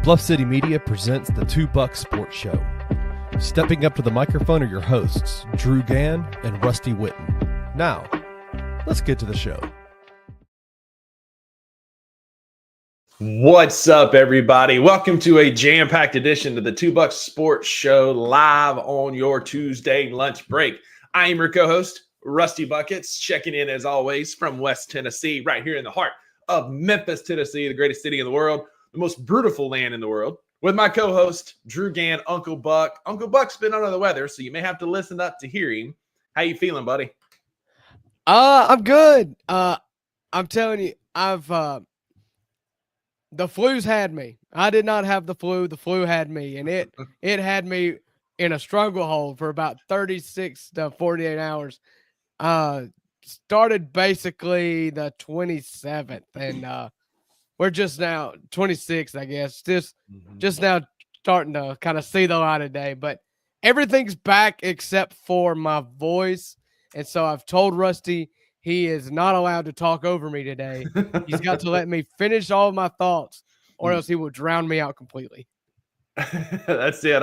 Bluff City Media presents the Two Buck Sports Show. Stepping up to the microphone are your hosts, Drew Gann and Rusty Witten. Now, let's get to the show. What's up, everybody? Welcome to a jam-packed edition of the Two Buck Sports Show live on your Tuesday lunch break. I am your co-host, Rusty Buckets, checking in as always from West Tennessee, right here in the heart of Memphis, Tennessee, the greatest city in the world, the most beautiful land in the world, with my co-host, Drew Gann, Uncle Buck. Uncle Buck's been under the weather, so you may have to listen up to hear him. How you feeling, buddy? I'm good. I'm telling you, the flu's had me. I did not have the flu. The flu had me, and it had me in a stranglehold for about 36 to 48 hours. Started basically the 27th, and we're just now 26th, I guess. Just now starting to kind of see the light of day, but everything's back except for my voice. And so I've told Rusty he is not allowed to talk over me today. He's got to let me finish all of my thoughts, or else he will drown me out completely. That's it.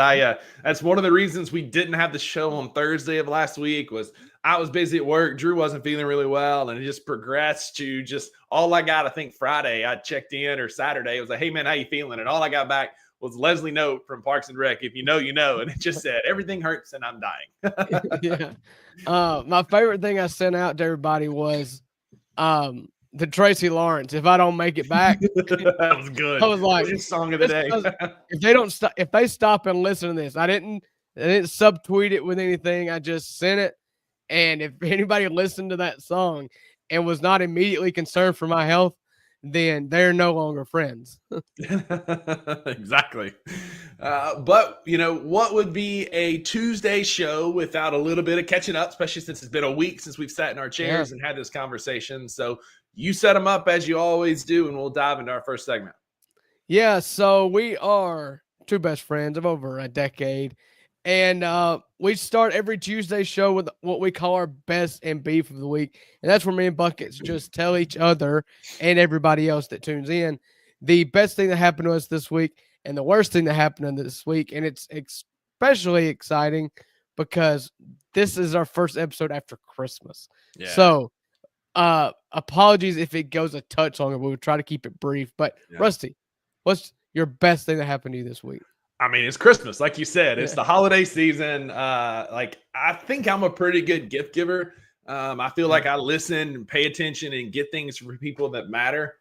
That's one of the reasons we didn't have the show on Thursday of last week was I was busy at work. Drew wasn't feeling really well, and it just progressed to just all I got. I think Friday I checked in, or Saturday. It was like, "Hey man, how you feeling?" And all I got back was Leslie note from Parks and Rec. If you know, you know. And it just said, "Everything hurts and I'm dying." Yeah. My favorite thing I sent out to everybody was the Tracy Lawrence. If I don't make it back, that was good. I was like, that was song of the day. if they stop and listen to this, I didn't subtweet it with anything. I just sent it. And if anybody listened to that song and was not immediately concerned for my health, then they're no longer friends. Exactly. But, you know, what would be a Tuesday show without a little bit of catching up, especially since it's been a week since we've sat in our chairs and had this conversation. So you set them up as you always do, and we'll dive into our first segment. Yeah, so we are two best friends of over a decade. And we start every Tuesday show with what we call our best and beef of the week. And that's where me and Buckets just tell each other and everybody else that tunes in the best thing that happened to us this week and the worst thing that happened to this week. And it's especially exciting because this is our first episode after Christmas. Yeah. So apologies if it goes a touch longer. We'll try to keep it brief. But yeah. Rusty, what's your best thing that happened to you this week? I mean, it's Christmas, like you said. It's the holiday season. I think I'm a pretty good gift giver. I feel like I listen and pay attention and get things for people that matter.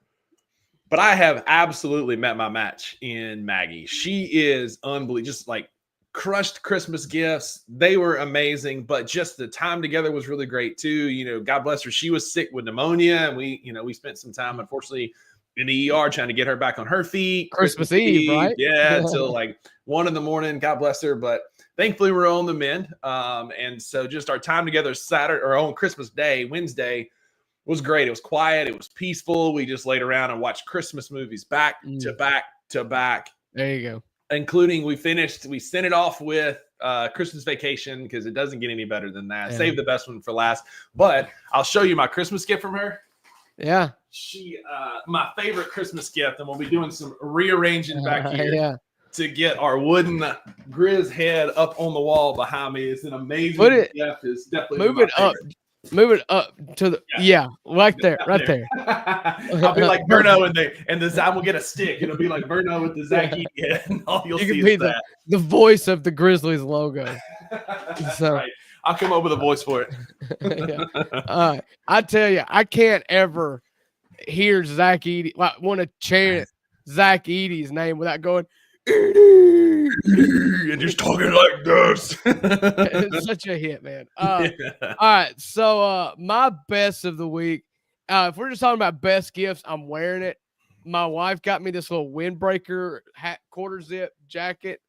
But I have absolutely met my match in Maggie. She is unbelievable. Just like crushed Christmas gifts. They were amazing, but just the time together was really great too. You know, God bless her. She was sick with pneumonia, and we spent some time, unfortunately, in the ER trying to get her back on her feet. Christmas Eve, right? Yeah, until like 1 a.m. God bless her. But thankfully we're on the mend. And so just our time together Saturday or on Christmas Day, Wednesday, was great. It was quiet. It was peaceful. We just laid around and watched Christmas movies back to back to back. There you go. Including we sent it off with Christmas Vacation because it doesn't get any better than that. Yeah. Save the best one for last. But I'll show you my Christmas gift from her. Yeah. She, my favorite Christmas gift, and we'll be doing some rearranging back here to get our wooden Grizz head up on the wall behind me. It's an amazing gift. It's definitely move it up to the right there. I'll be like Verno and the Zach will get a stick. It'll be like Verno with the Zach Eaton head, and all you'll see is that. The voice of the Grizzlies logo. So. Right. I'll come up with a voice for it. I tell you, I can't ever hear Zach Eady, want to chant Zach Eady's name without going, Eady! And just talking like this. It's such a hit, man. All right, so my best of the week, if we're just talking about best gifts, I'm wearing it. My wife got me this little windbreaker hat, quarter zip jacket.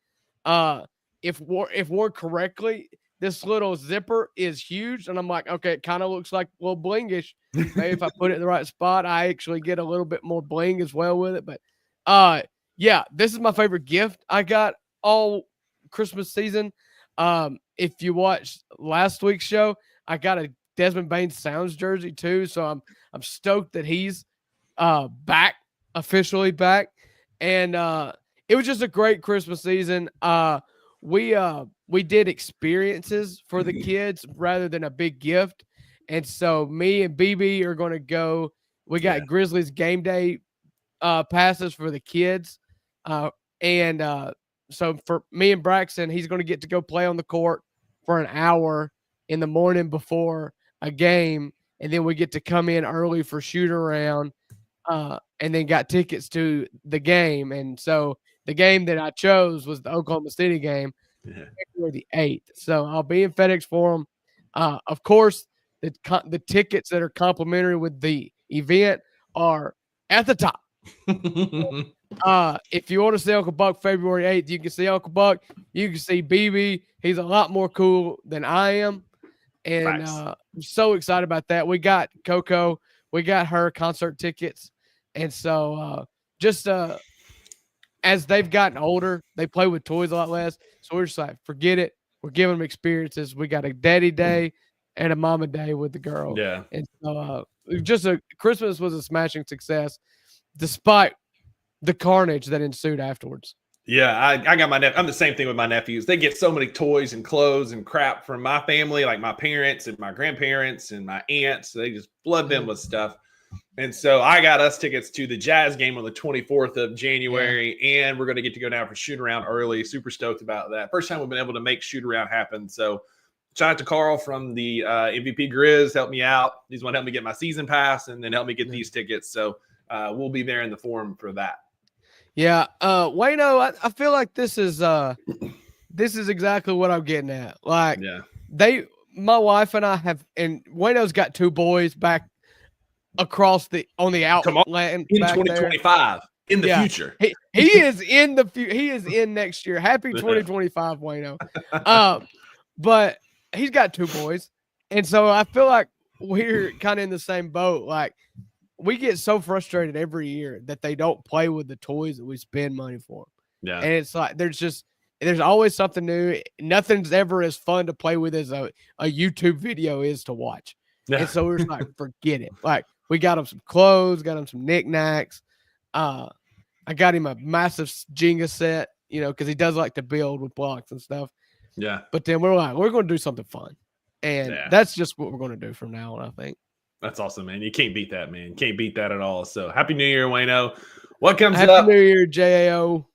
If worn correctly, this little zipper is huge, and I'm like, okay, it kind of looks like a little blingish. Maybe if I put it in the right spot, I actually get a little bit more bling as well with it. But, this is my favorite gift I got all Christmas season. If you watched last week's show, I got a Desmond Bain Sounds jersey too, so I'm stoked that he's officially back. And it was just a great Christmas season. We did experiences for the kids rather than a big gift. And so me and BB are going to go. We got Grizzlies game day passes for the kids. So for me and Braxton, he's going to get to go play on the court for an hour in the morning before a game. And then we get to come in early for shoot around, and then got tickets to the game. And so the game that I chose was the Oklahoma City game, February the 8th. So I'll be in FedEx Forum. Of course, the tickets that are complimentary with the event are at the top. If you want to see Uncle Buck February 8th, you can see Uncle Buck. You can see BB. He's a lot more cool than I am. And I'm so excited about that. We got Coco. We got her concert tickets. And so as they've gotten older, they play with toys a lot less. So we're just like, forget it. We're giving them experiences. We got a daddy day and a mama day with the girl. Yeah. And so Christmas was a smashing success despite the carnage that ensued afterwards. Yeah, I got I'm the same thing with my nephews. They get so many toys and clothes and crap from my family, like my parents and my grandparents and my aunts. They just flood them with stuff. And so I got us tickets to the Jazz game on the 24th of January, and we're going to get to go down for shoot around early. Super stoked about that. First time we've been able to make shoot around happen. So shout out to Carl from the MVP Grizz, helped me out. He's one to help me get my season pass and then help me get these tickets. So we'll be there in the forum for that. Yeah, Wayno, I feel like this is exactly what I'm getting at. Like, my wife and I have, and Wayno's got two boys back across on the outland in 2025 there. In the future. He is in the he is in next year. Happy 2025, Wayno. But he's got two boys, and so I feel like we're kind of in the same boat. Like, we get so frustrated every year that they don't play with the toys that we spend money for. Yeah. And it's like there's always something new. Nothing's ever as fun to play with as a YouTube video is to watch. Yeah. And so we're just like, forget it. Like, we got him some clothes, got him some knickknacks. I got him a massive Jenga set, because he does like to build with blocks and stuff. Yeah. But then we're like, we're going to do something fun. And that's just what we're going to do from now on, I think. That's awesome, man. You can't beat that, man. Can't beat that at all. So happy New Year, Wayno. What comes up? Happy New Year, J-A-O.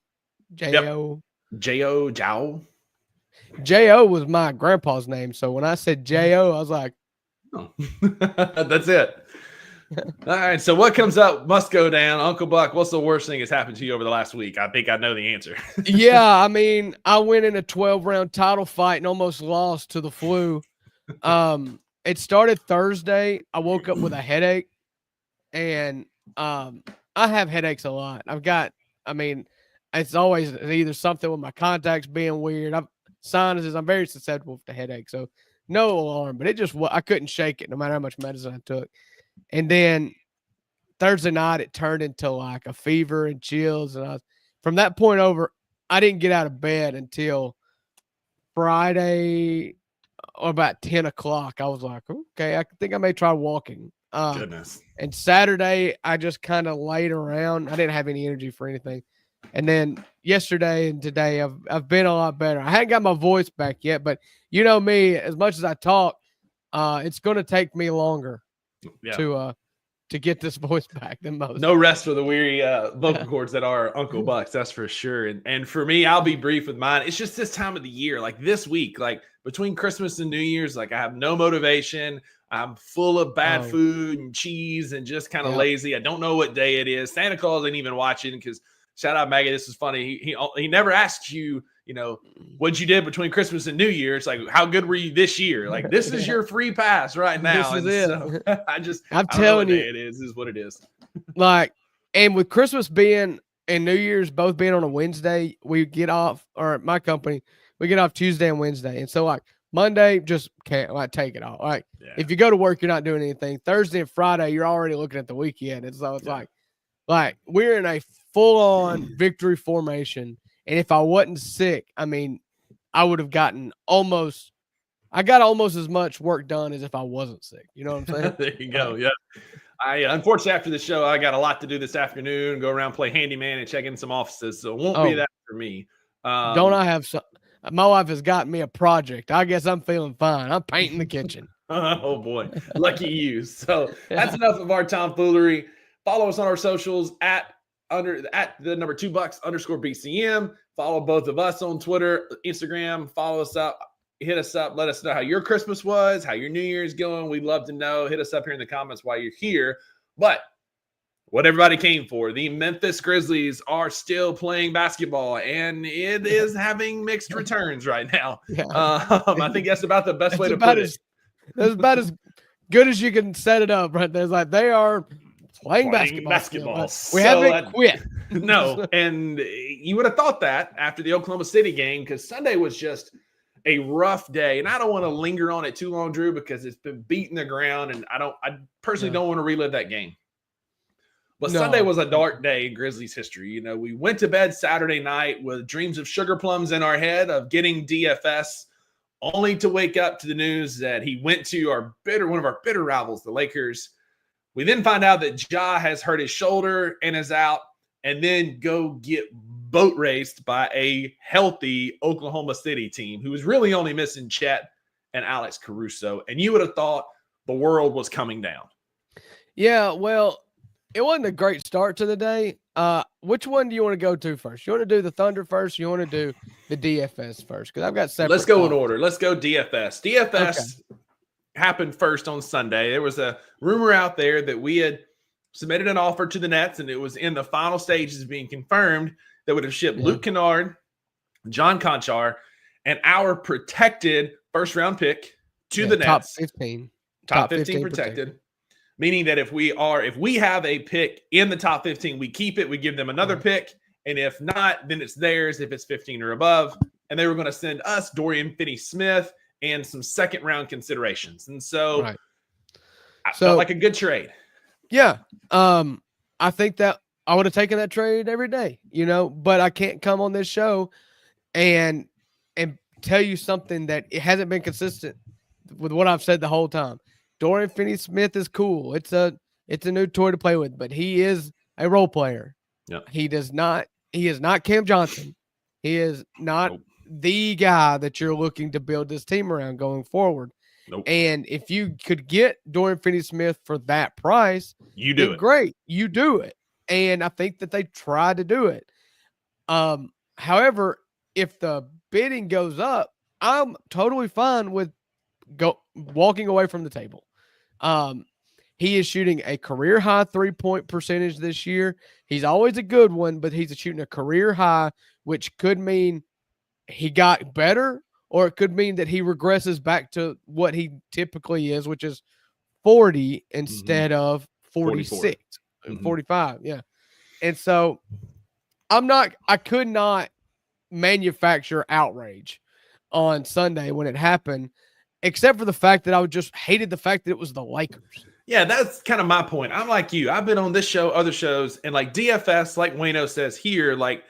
J-O. J-O, Jow. J-O was my grandpa's name. So when I said J-O, I was like, oh. That's it. All right. So what comes up must go down. Uncle Buck, what's the worst thing that's happened to you over the last week? I think I know the answer. Yeah. I mean, I went in a 12-round title fight and almost lost to the flu. It started Thursday. I woke up with a headache, and I have headaches a lot. It's always either something with my contacts being weird. Sinuses. I'm very susceptible to headaches, so no alarm. But I couldn't shake it no matter how much medicine I took. And then Thursday night, it turned into like a fever and chills. And from that point over, I didn't get out of bed until Friday. Or about 10 o'clock, I was like, okay, I think I may try walking. Goodness. And Saturday, I just kind of laid around. I didn't have any energy for anything. And then yesterday and today, I've been a lot better. I hadn't got my voice back yet, but you know me, as much as I talk, it's going to take me longer to get this voice back than most. No rest for the weary vocal cords that are Uncle Buck's, that's for sure. And for me, I'll be brief with mine. It's just this time of the year, like this week, like between Christmas and New Year's, like I have no motivation. I'm full of bad food and cheese and just kind of lazy. I don't know what day it is. Santa Claus ain't even watching because shout out Maggie, this is funny. He never asks you, what you did between Christmas and New Year. It's like, how good were you this year? Like, this is your free pass right now. This is it. So, I'm telling you, it is what it is. Like, and with Christmas being and New Year's both being on a Wednesday, we get off, or my company, we get off Tuesday and Wednesday. And so like Monday, just can't take it off. Like if you go to work, you're not doing anything. Thursday and Friday, you're already looking at the weekend. And so it's like we're in a full-on victory formation. And if I wasn't sick, I would have gotten almost as much work done as if I wasn't sick. You know what I'm saying? There you go. Yeah. Unfortunately, after the show, I got a lot to do this afternoon, go around, play handyman, and check in some offices. So it won't be that for me. Don't I have some? My wife has gotten me a project. I guess I'm feeling fine. I'm painting the kitchen. Oh, boy. Lucky you. So that's enough of our tomfoolery. Follow us on our socials at the number $2_BCM. Follow both of us on Twitter, Instagram. Follow us up. Hit us up. Let us know how your Christmas was, how your New Year's going. We'd love to know. Hit us up here in the comments while you're here. But what everybody came for, the Memphis Grizzlies are still playing basketball, and it is having mixed returns right now. Yeah. I think that's about the best way to put it. That's about as good as you can set it up right there. It's like they are playing basketball. Still, we haven't quit. No, and you would have thought that after the Oklahoma City game, because Sunday was just a rough day. And I don't want to linger on it too long, Drew, because it's been beating the ground, and I personally don't want to relive that game. But Sunday was a dark day in Grizzlies history. You know, we went to bed Saturday night with dreams of sugar plums in our head of getting DFS, only to wake up to the news that he went to one of our bitter rivals, the Lakers. We then find out that Ja has hurt his shoulder and is out, and then go get boat raced by a healthy Oklahoma City team who was really only missing Chet and Alex Caruso. And you would have thought the world was coming down. Yeah, well, it wasn't a great start to the day. Which one do you want to go to first? You want to do the Thunder first? Or you want to do the DFS first? Because I've got separate. Let's go in order. Let's go DFS. DFS happened first on Sunday. There was a rumor out there that we had submitted an offer to the Nets, and it was in the final stages of being confirmed that would have shipped Luke Kennard, John Conchar, and our protected first-round pick to the Nets. Top 15. Top 15 protected. Meaning that if we have a pick in the top 15, we keep it, we give them another pick, and if not, then it's theirs if it's 15 or above. And they were going to send us Dorian Finney-Smith and some second-round considerations. And so I felt like a good trade. Yeah. I think that I would have taken that trade every day, but I can't come on this show and tell you something that it hasn't been consistent with what I've said the whole time. Dorian Finney-Smith is cool. It's a new toy to play with, but he is a role player. Yeah. He is not Cam Johnson. He is not the guy that you're looking to build this team around going forward. Nope. And if you could get Dorian Finney-Smith for that price, you do it. Great. You do it. And I think that they tried to do it. However, if the bidding goes up, I'm totally fine with walking away from the table. He is shooting a career high 3-point percentage this year. He's always a good one, but he's shooting a career high, which could mean he got better, or it could mean that he regresses back to what he typically is, which is 40 instead of 46, 45. Yeah. And so I could not manufacture outrage on Sunday when it happened, except for the fact that I just hated the fact that it was the Lakers. Yeah, that's kind of my point. I'm like you. I've been on this show, other shows, and like DFS, like Wayno says here, like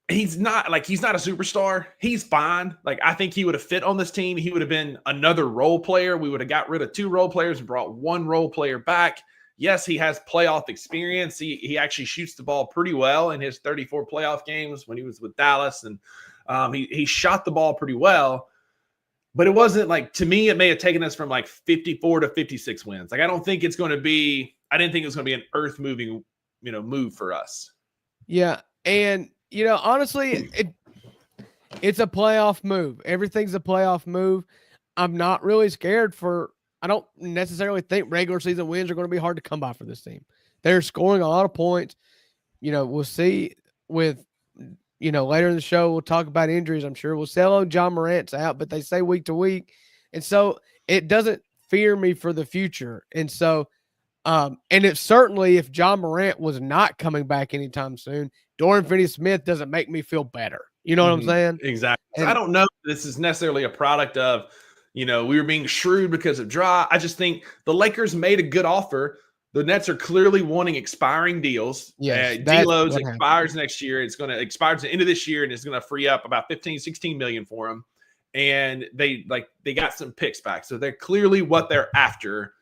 he's not a superstar. He's fine. Like I think he would have fit on this team. He would have been another role player. We would have got rid of 2 role players and brought 1 role player back. Yes, he has playoff experience. He actually shoots the ball pretty well in his 34 playoff games when he was with Dallas, and he shot the ball pretty well. But it wasn't like, to me, it may have taken us from like 54 to 56 wins. Like I didn't think it was going to be an earth moving, move for us. Yeah, and honestly, it's a playoff move. Everything's a playoff move. I'm not really scared I don't necessarily think regular season wins are going to be hard to come by for this team. They're scoring a lot of points. We'll see with, later in the show, we'll talk about injuries. I'm sure we'll sell on John Morant's out, but they say week to week. And so it doesn't fear me for the future. And so, and it's certainly if John Morant was not coming back anytime soon, Dorian Finney-Smith doesn't make me feel better. You know what I'm saying? Exactly. And I don't know if this is necessarily a product of, we were being shrewd because of draw. I just think the Lakers made a good offer. The Nets are clearly wanting expiring deals. Yes, D'Lo's expires next year. It's going to expire at the end of this year, and it's going to free up about 15, 16 million for them. And they got some picks back. So they're clearly what they're after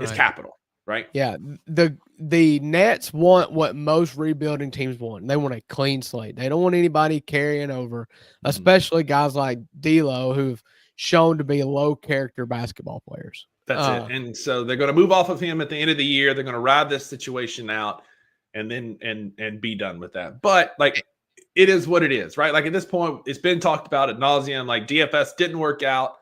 is capital, right? Yeah, the Nets want what most rebuilding teams want. They want a clean slate. They don't want anybody carrying over, especially guys like D'Lo who've shown to be low character basketball players. That's it. And so they're going to move off of him at the end of the year. They're going to ride this situation out and then and be done with that. But like, it is what it is, right? Like at this point, it's been talked about ad nauseum. Like DFS didn't work out.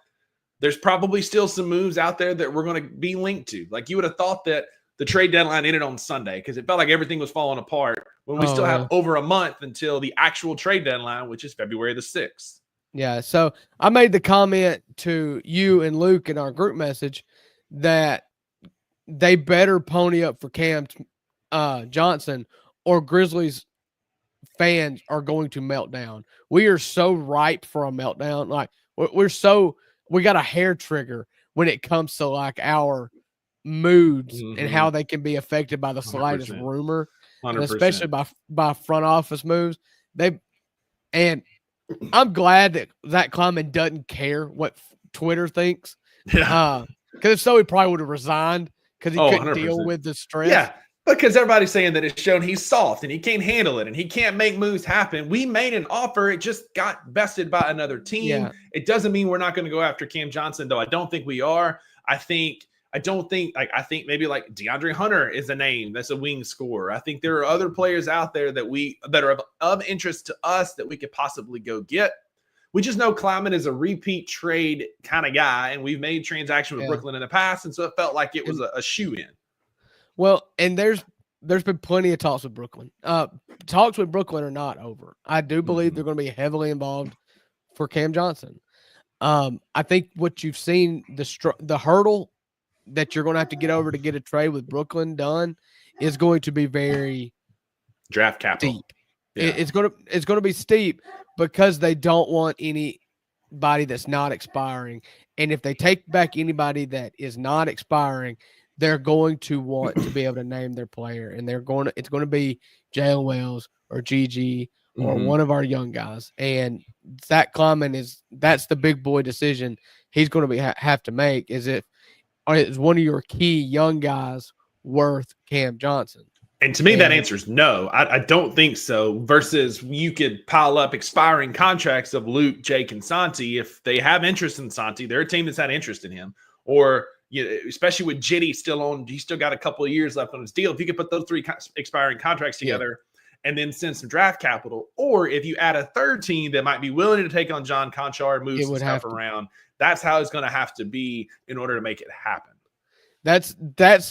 There's probably still some moves out there that we're going to be linked to. Like you would have thought that the trade deadline ended on Sunday because it felt like everything was falling apart when we still have over a month until the actual trade deadline, which is February the 6th. Yeah. So I made the comment to you and Luke in our group message that they better pony up for Cam Johnson or Grizzlies fans are going to melt down. We are so ripe for a meltdown. Like we got a hair trigger when it comes to like our moods and how they can be affected by the slightest 100%. rumor, 100%. and especially by front office moves. And I'm glad that Zach Kleiman doesn't care what Twitter thinks. Yeah. Because if so, he probably would have resigned because he couldn't 100%. deal with the stress. Yeah. Because everybody's saying that it's shown he's soft and he can't handle it and he can't make moves happen. We made an offer. It just got bested by another team. Yeah. It doesn't mean we're not going to go after Cam Johnson, though. I don't think we are. I think maybe like DeAndre Hunter is a name that's a wing scorer. I think there are other players out there that are of interest to us that we could possibly go get. We just know Kleiman is a repeat trade kind of guy, and we've made transactions with Brooklyn in the past, and so it felt like it was a shoe-in. Well, and there's been plenty of talks with Brooklyn. Talks with Brooklyn are not over. I do believe they're going to be heavily involved for Cam Johnson. I think what you've seen, the hurdle that you're going to have to get over to get a trade with Brooklyn done is going to be very draft capital. Steep. Yeah. It's going to be steep because they don't want anybody that's not expiring. And if they take back anybody that is not expiring, they're going to want to be able to name their player, and it's going to be Jalen Wells or GG or one of our young guys. And Zach Kleiman that's the big boy decision he's going to have to make is one of your key young guys worth Cam Johnson? And to me, that answer is no. I don't think so. Versus you could pile up expiring contracts of Luke, Jake, and Santi. If they have interest in Santi, they're a team that's had interest in him. Or especially with Jitty still on, he's still got a couple of years left on his deal. If you could put those three expiring contracts together and then send some draft capital, or if you add a third team that might be willing to take on John Conchar, move some stuff around, that's how it's going to have to be in order to make it happen. That's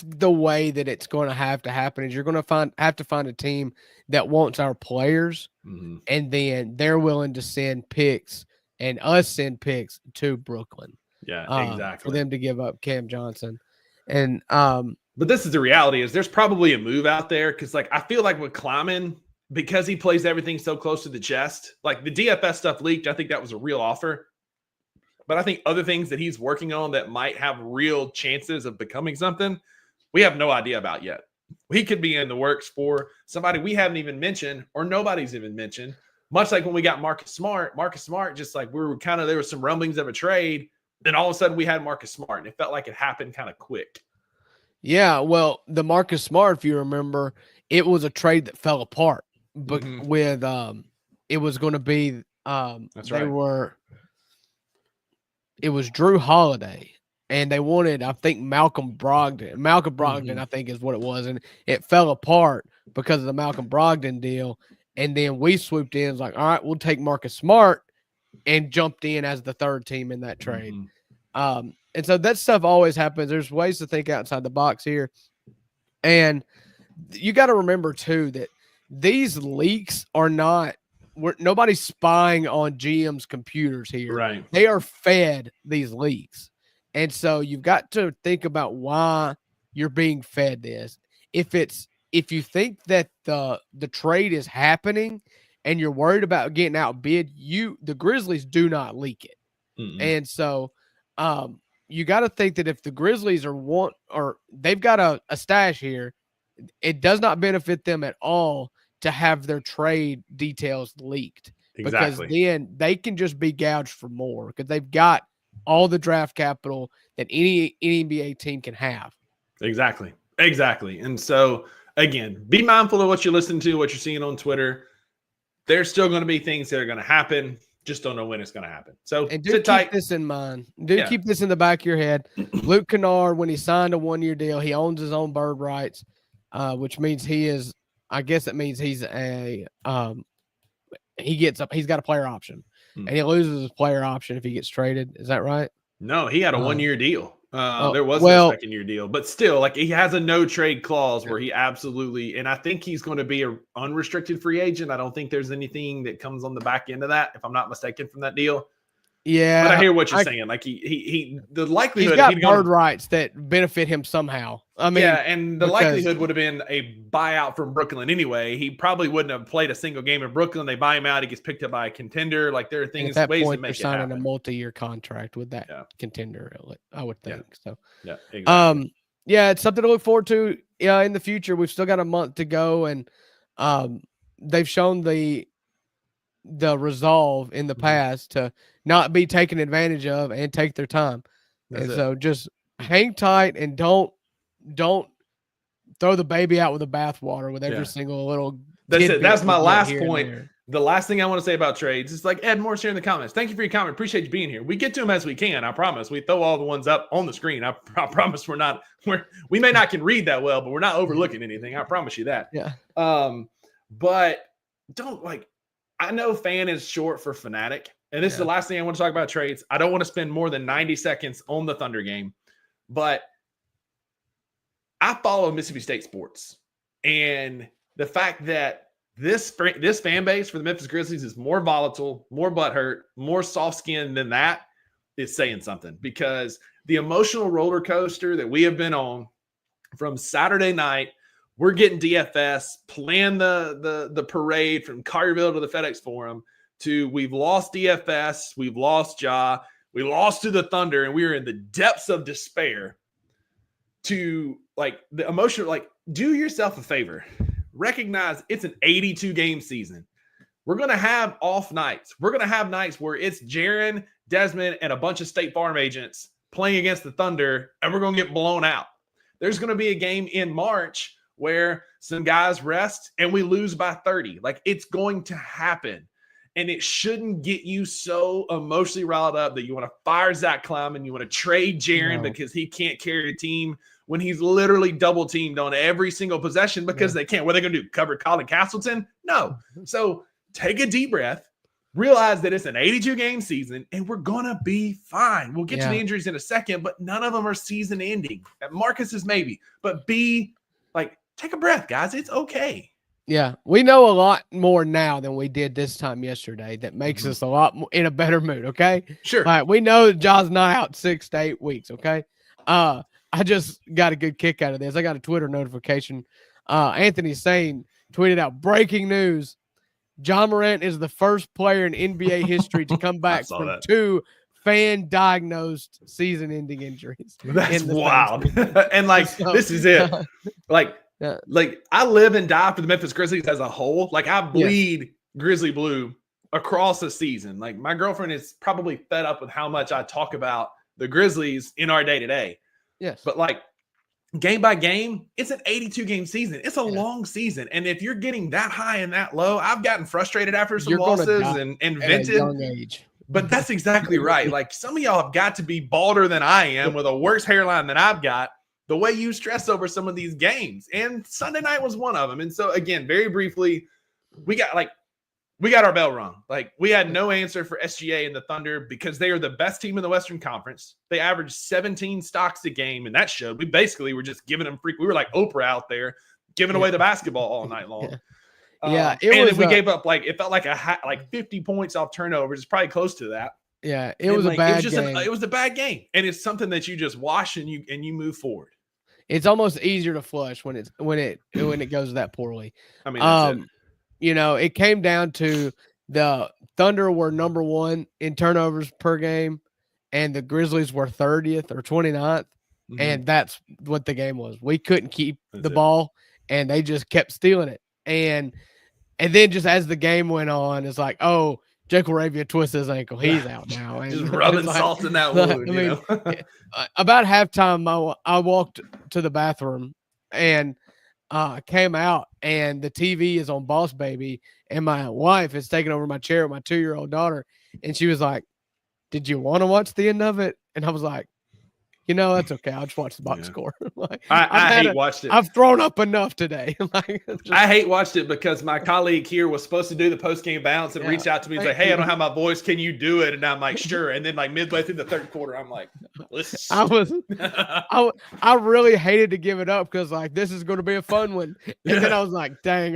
the way that it's going to have to happen. Is you're going to have to find a team that wants our players, and then they're willing to send picks and us send picks to Brooklyn. Yeah, exactly. For them to give up Cam Johnson. And but this is the reality is there's probably a move out there because like I feel like with Kleiman, because he plays everything so close to the chest, like the DFS stuff leaked, I think that was a real offer. But I think other things that he's working on that might have real chances of becoming something, we have no idea about yet. He could be in the works for somebody we haven't even mentioned or nobody's even mentioned. Much like when we got Marcus Smart, just like there were some rumblings of a trade. Then all of a sudden we had Marcus Smart, and it felt like it happened kind of quick. Yeah, well, the Marcus Smart, if you remember, it was a trade that fell apart. But with it was going to be that's right. It was Drew Holiday, and they wanted, I think, Malcolm Brogdon. Malcolm Brogdon, I think, is what it was, and it fell apart because of the Malcolm Brogdon deal. And then we swooped in, was like, all right, we'll take Marcus Smart, and jumped in as the third team in that trade. And so that stuff always happens. There's ways to think outside the box here. And you got to remember, too, that these leaks are nobody's spying on GM's computers here. Right. They are fed these leaks. And so you've got to think about why you're being fed this. If you think that the trade is happening and you're worried about getting outbid, the Grizzlies do not leak it. And so you got to think that if the Grizzlies they've got a stash here, it does not benefit them at all to have their trade details leaked. Exactly. Because then they can just be gouged for more because they've got all the draft capital that any NBA team can have. Exactly. Exactly. And so, again, be mindful of what you listen to, what you're seeing on Twitter. There's still going to be things that are going to happen. Just don't know when it's going to happen. So And sit tight. Keep this in mind. Keep this in the back of your head. Luke Kennard, when he signed a 1-year deal, he owns his own bird rights, which means he's a he's got a player option, and he loses his player option if he gets traded. Is that right? No, he had a 1-year deal. There was no second-year deal, but still, like, he has a no-trade clause where he absolutely, and I think he's going to be an unrestricted free agent. I don't think there's anything that comes on the back end of that, if I'm not mistaken, from that deal. Yeah, but I hear what you're saying. Like, the likelihood he's got bird rights that benefit him somehow. I mean, yeah, and the likelihood would have been a buyout from Brooklyn anyway. He probably wouldn't have played a single game in Brooklyn. They buy him out. He gets picked up by a contender. Like, there are things, at that ways point, to make they're it signing happen. a multi-year contract with that contender. I would think so. Yeah, exactly. Yeah, it's something to look forward to. Yeah, in the future, we've still got a month to go, and they've shown the resolve in the past to not be taken advantage of and take their time. So just hang tight and don't throw the baby out with the bathwater with every single little. That's it. That's my last point. The last thing I want to say about trades is, like, Ed Morris here in the comments. Thank you for your comment. Appreciate you being here. We get to them as we can. I promise. We throw all the ones up on the screen. I promise we may not can read that well, but we're not overlooking anything. I promise you that. Yeah. But don't, like, I know fan is short for fanatic. And this is the last thing I want to talk about trades. I don't want to spend more than 90 seconds on the Thunder game, but I follow Mississippi State sports, and the fact that this fan base for the Memphis Grizzlies is more volatile, more butthurt, more soft-skinned than that is saying something, because the emotional roller coaster that we have been on from Saturday night, we're getting DFS, plan the parade from Collierville to the FedEx Forum, to we've lost DFS, we've lost Ja, we lost to the Thunder, and we were in the depths of despair, to, like, the emotional, like, do yourself a favor. Recognize it's an 82-game season. We're going to have off nights. We're going to have nights where it's Jaron, Desmond, and a bunch of State Farm agents playing against the Thunder, and we're going to get blown out. There's going to be a game in March where some guys rest and we lose by 30. Like, it's going to happen. And it shouldn't get you so emotionally riled up that you want to fire Zach Kleiman, you want to trade Jaron because he can't carry a team when he's literally double teamed on every single possession because they can't. What are they going to do? Cover Colin Castleton? No. So take a deep breath, realize that it's an 82-game season, and we're going to be fine. We'll get to the injuries in a second, but none of them are season ending. Marcus is maybe, but take a breath, guys. It's okay. Yeah, we know a lot more now than we did this time yesterday. That makes us a lot more in a better mood. Okay, sure. All right, we know that Ja's not out 6 to 8 weeks. Okay, I just got a good kick out of this. I got a Twitter notification. Anthony Sane tweeted out breaking news: Ja Morant is the first player in NBA history to come back from 2 fan-diagnosed season-ending injuries. That's wild. And this is it. I live and die for the Memphis Grizzlies as a whole. Like, I bleed Grizzly blue across the season. Like, my girlfriend is probably fed up with how much I talk about the Grizzlies in our day-to-day. Yes. But, like, game by game, it's an 82-game season. It's a long season. And if you're getting that high and that low, I've gotten frustrated after some losses and vented. At a young age. But that's exactly right. Like, some of y'all have got to be balder than I am with a worse hairline than I've got, the way you stress over some of these games. And Sunday night was one of them. And so, again, very briefly, we got our bell rung. Like, we had no answer for SGA and the Thunder because they are the best team in the Western Conference. They averaged 17 stocks a game, and that showed. We basically were just giving them we were like Oprah out there giving away the basketball all night long. We gave up, it felt like 50 points off turnovers. It's probably close to that. Yeah, it was a bad game. It was a bad game, and it's something that you just wash and you move forward. It's almost easier to flush when it goes that poorly. I mean, that's it. It came down to the Thunder were number 1 in turnovers per game, and the Grizzlies were 30th or 29th, and that's what the game was. We couldn't keep the ball, and they just kept stealing it. And then just as the game went on, it's like, oh, Jake LaRavia twists his ankle. He's out now. And just rubbing salt in that wound. About halftime, I walked to the bathroom and came out, and the TV is on Boss Baby, and my wife is taking over my chair with my 2-year-old daughter, and she was like, "Did you want to watch the end of it?" And I was like, that's okay. I'll just watch the box score. Like, I watched it. I've thrown up enough today. I hate watched it because my colleague here was supposed to do the post game bounce and reached out to me and say, "Hey, I don't have my voice. Can you do it?" And I'm like, "Sure." And then like midway through the third quarter, I'm like, "Listen." I really hated to give it up because like this is going to be a fun one, and then I was like, "Dang,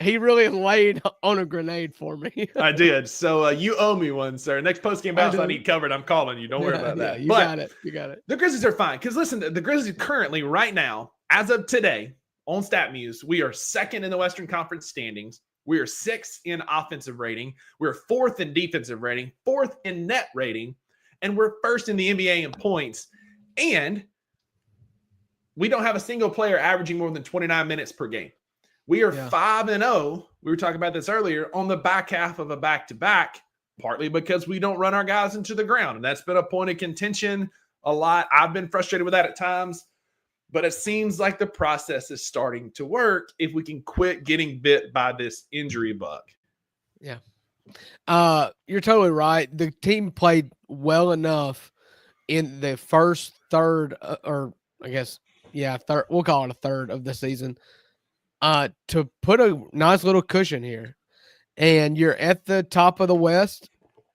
he really laid on a grenade for me." I did. So you owe me one, sir. Next post game bounce I need covered. I'm calling you. Don't worry about that. You got it. You got it. The Grizzlies are fine because listen, the Grizzlies currently right now, as of today, on StatMuse, we are second in the Western Conference standings. We are 6th in offensive rating. We're 4th in defensive rating, 4th in net rating, and we're 1st in the NBA in points. And we don't have a single player averaging more than 29 minutes per game. We are 5-0. We were talking about this earlier on the back half of a back-to-back, partly because we don't run our guys into the ground. And that's been a point of contention a lot. I've been frustrated with that at times, but it seems like the process is starting to work if we can quit getting bit by this injury bug. Yeah. You're totally right. The team played well enough in the first third, third. We'll call it a third of the season. To put a nice little cushion here, and you're at the top of the West,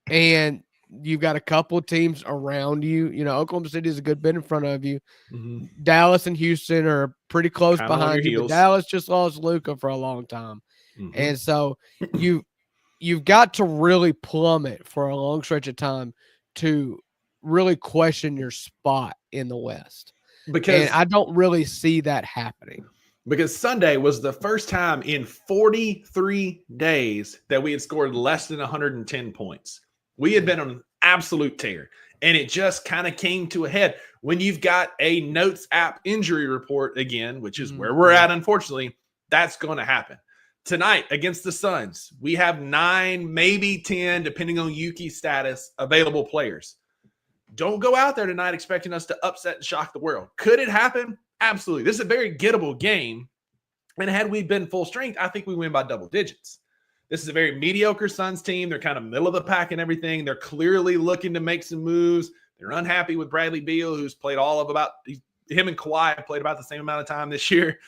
and you've got a couple teams around you. Oklahoma City is a good bit in front of you. Mm-hmm. Dallas and Houston are pretty close behind you. But Dallas just lost Luka for a long time, and so you've got to really plummet for a long stretch of time to really question your spot in the West. And I don't really see that happening. Because Sunday was the first time in 43 days that we had scored less than 110 points. We had been on an absolute tear, and it just kind of came to a head when you've got a Notes app injury report again, which is where we're at, unfortunately. That's going to happen. Tonight against the Suns, we have 9, maybe 10, depending on Yuki's status, available players. Don't go out there tonight expecting us to upset and shock the world. Could it happen? Absolutely. This is a very gettable game. And had we been full strength, I think we win by double digits. This is a very mediocre Suns team. They're kind of middle of the pack and everything. They're clearly looking to make some moves. They're unhappy with Bradley Beal, who's played him and Kawhi have played about the same amount of time this year.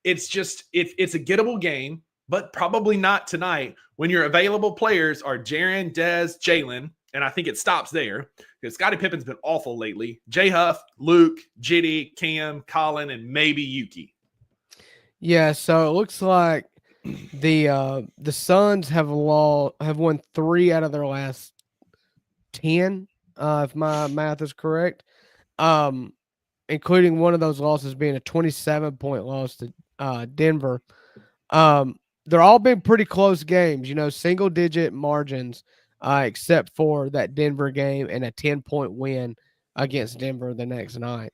It's a gettable game, but probably not tonight when your available players are Jaren, Dez, Jalen, and I think it stops there because Scottie Pippen's been awful lately. J Huff, Luke, Jitty, Cam, Colin, and maybe Yuki. Yeah, so it looks like the Suns have won 3 out of their last 10, if my math is correct, including one of those losses being a 27-point loss to Denver. They're all been pretty close games, single-digit margins. Except for that Denver game and a 10-point win against Denver the next night.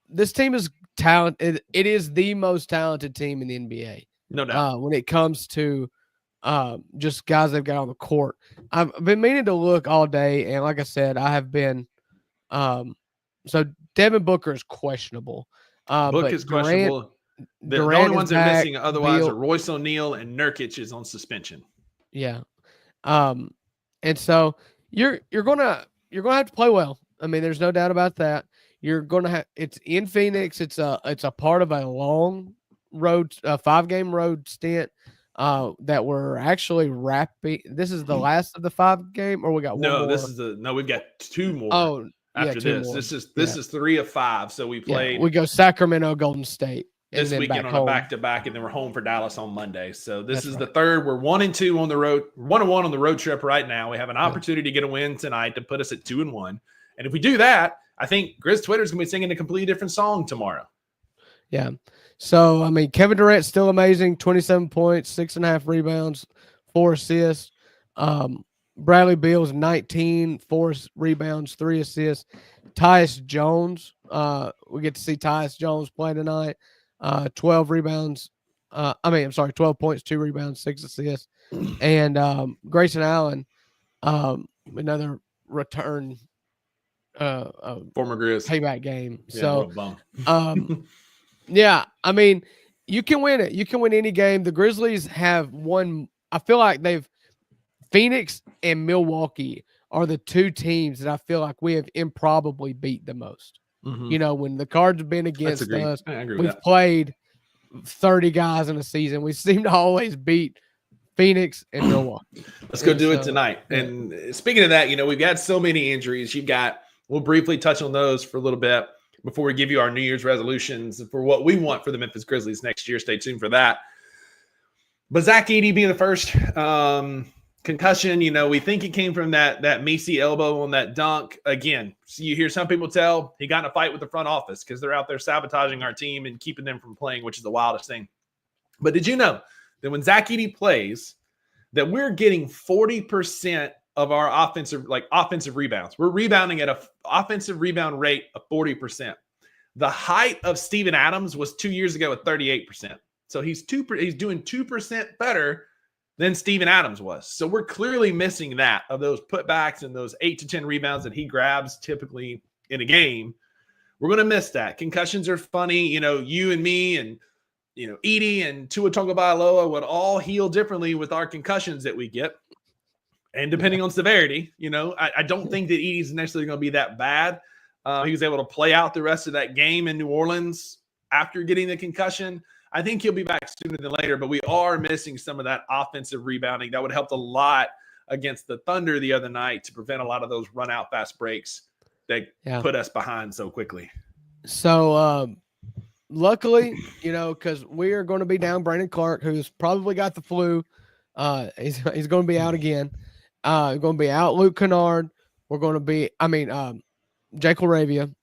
This team is talented. It is the most talented team in the NBA. No doubt. When it comes to just guys they've got on the court. I've been meaning to look all day, and like I said, I have been so Devin Booker is questionable. Book is questionable. The only ones they're missing otherwise are Royce O'Neal and Nurkic is on suspension. Yeah. And so you're gonna have to play well. I mean, there's no doubt about that. You're gonna have it's in Phoenix. It's a part of a long road, 5-game road stint that we're actually wrapping. This is the last of the 5-game, or we got one more? We've got 2 more. Oh, after this. More. This is 3 of 5. So we played. We go Sacramento, Golden State. This weekend on a back-to-back, and then we're home for Dallas on Monday. So this is the third. We're 1-2 on the road, 1-1 on the road trip right now. We have an opportunity to get a win tonight to put us at 2-1. And if we do that, I think Grizz Twitter is going to be singing a completely different song tomorrow. Yeah. So, I mean, Kevin Durant's still amazing. 27 points, 6.5 rebounds, 4 assists. Bradley Beal's 19, 4 rebounds, 3 assists. Tyus Jones, we get to see Tyus Jones play tonight. 12 rebounds. 12 points, 2 rebounds, 6 assists. And Grayson Allen, another return former Grizz payback game. Yeah, So, what a bum. yeah, I mean, you can win it. You can win any game. The Grizzlies have won. I feel like Phoenix and Milwaukee are the two teams that I feel like we have improbably beat the most. Mhm. You know, when the Cards have been against us, I agree with we've that. played 30 guys in a season. We seem to always beat Phoenix and Milwaukee. Let's go do it So, tonight. yeah. And speaking of that, we've got so many injuries. We'll briefly touch on those for a little bit before we give you our New Year's resolutions for what we want for the Memphis Grizzlies next year. Stay tuned for that. But Zach Edey being the first concussion, we think it came from that Messi elbow on that dunk. Again, so you hear some people tell he got in a fight with the front office because they're out there sabotaging our team and keeping them from playing, which is the wildest thing. But did you know that when Zach Edey plays, that we're getting 40% of our offensive rebounds? We're rebounding at an offensive rebound rate of 40%. The height of Steven Adams was 2 years ago at 38%. So he's doing 2% better than Steven Adams was. So we're clearly missing that of those putbacks and those 8 to 10 rebounds that he grabs typically in a game. We're going to miss that. Concussions are funny. You and me and Edey and Tua Tagovailoa would all heal differently with our concussions that we get. And depending on severity, I don't think that Edey's necessarily going to be that bad. He was able to play out the rest of that game in New Orleans after getting the concussion. I think he'll be back sooner than later, but we are missing some of that offensive rebounding. That would help a lot against the Thunder the other night to prevent a lot of those run-out fast breaks that put us behind so quickly. So, luckily, because we are going to be down Brandon Clark, who's probably got the flu. He's going to be out again. We're going to be out Luke Kennard. We're going to be, Jake LaRavia,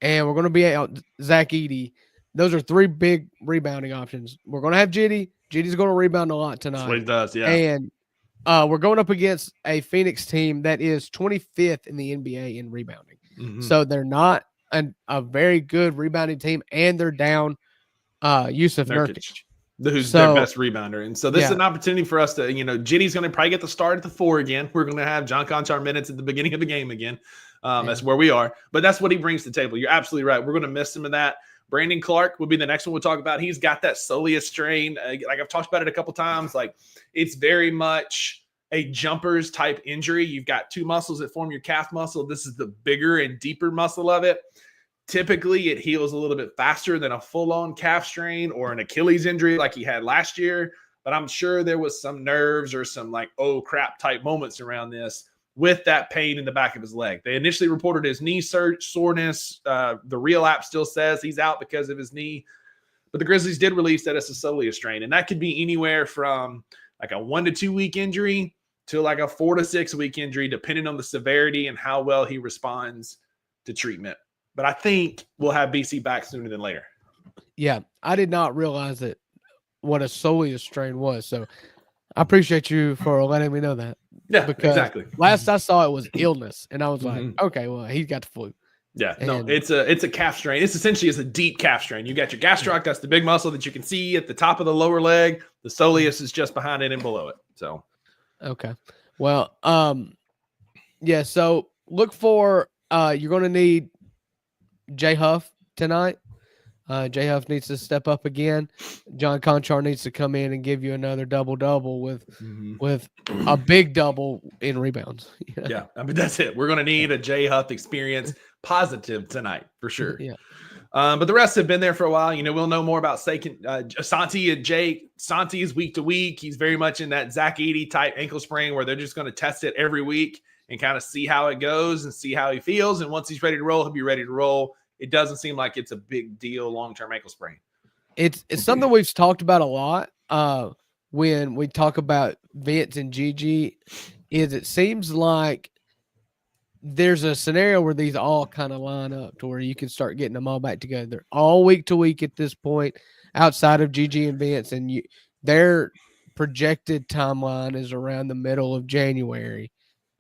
and we're going to be out Zach Edey. Those are three big rebounding options. We're going to have Jitty. Jitty's going to rebound a lot tonight. That's what he does, yeah. And we're going up against a Phoenix team that is 25th in the NBA in rebounding. Mm-hmm. So they're not a very good rebounding team, and they're down Yusuf Nurkic, who's their best rebounder. And so this is an opportunity for us to, Jitty's going to probably get the start at the 4 again. We're going to have John Conchar minutes at the beginning of the game again. That's where we are. But that's what he brings to the table. You're absolutely right. We're going to miss some of that. Brandon Clark will be the next one we'll talk about. He's got that soleus strain. Like I've talked about it a couple times. Like it's very much a jumpers type injury. You've got two muscles that form your calf muscle. This is the bigger and deeper muscle of it. Typically, it heals a little bit faster than a full-on calf strain or an Achilles injury like he had last year. But I'm sure there was some nerves or some oh crap type moments around this with that pain in the back of his leg. They initially reported his knee soreness. The Real app still says he's out because of his knee. But the Grizzlies did release that it's a soleus strain. And that could be anywhere from like a 1 to 2 week injury to like a 4 to 6 week injury, depending on the severity and how well he responds to treatment. But I think we'll have BC back sooner than later. Yeah, I did not realize what a soleus strain was. So I appreciate you for letting me know that. Yeah, because exactly. Last I saw it was illness, and I was like, okay, well, he's got the flu. Yeah, it's a calf strain. It's essentially a deep calf strain. You got your gastroc, that's the big muscle that you can see at the top of the lower leg. The soleus is just behind it and below it. So, okay, well, yeah. So look for you're going to need Jay Huff tonight. Jay Huff needs to step up again. John Conchar needs to come in and give you another double-double with a big double in rebounds. Yeah, that's it. We're going to need a Jay Huff experience positive tonight for sure. Yeah. But the rest have been there for a while. We'll know more about Santi and Jake. Santi is week to week. He's very much in that Zach Edey type ankle sprain where they're just going to test it every week and kind of see how it goes and see how he feels. And once he's ready to roll, he'll be ready to roll. It doesn't seem like it's a big deal long-term ankle sprain. It's something we've talked about a lot when we talk about Vince and Gigi. It seems like there's a scenario where these all kind of line up to where you can start getting them all back together. They're all week to week at this point, outside of Gigi and Vince, and their projected timeline is around the middle of January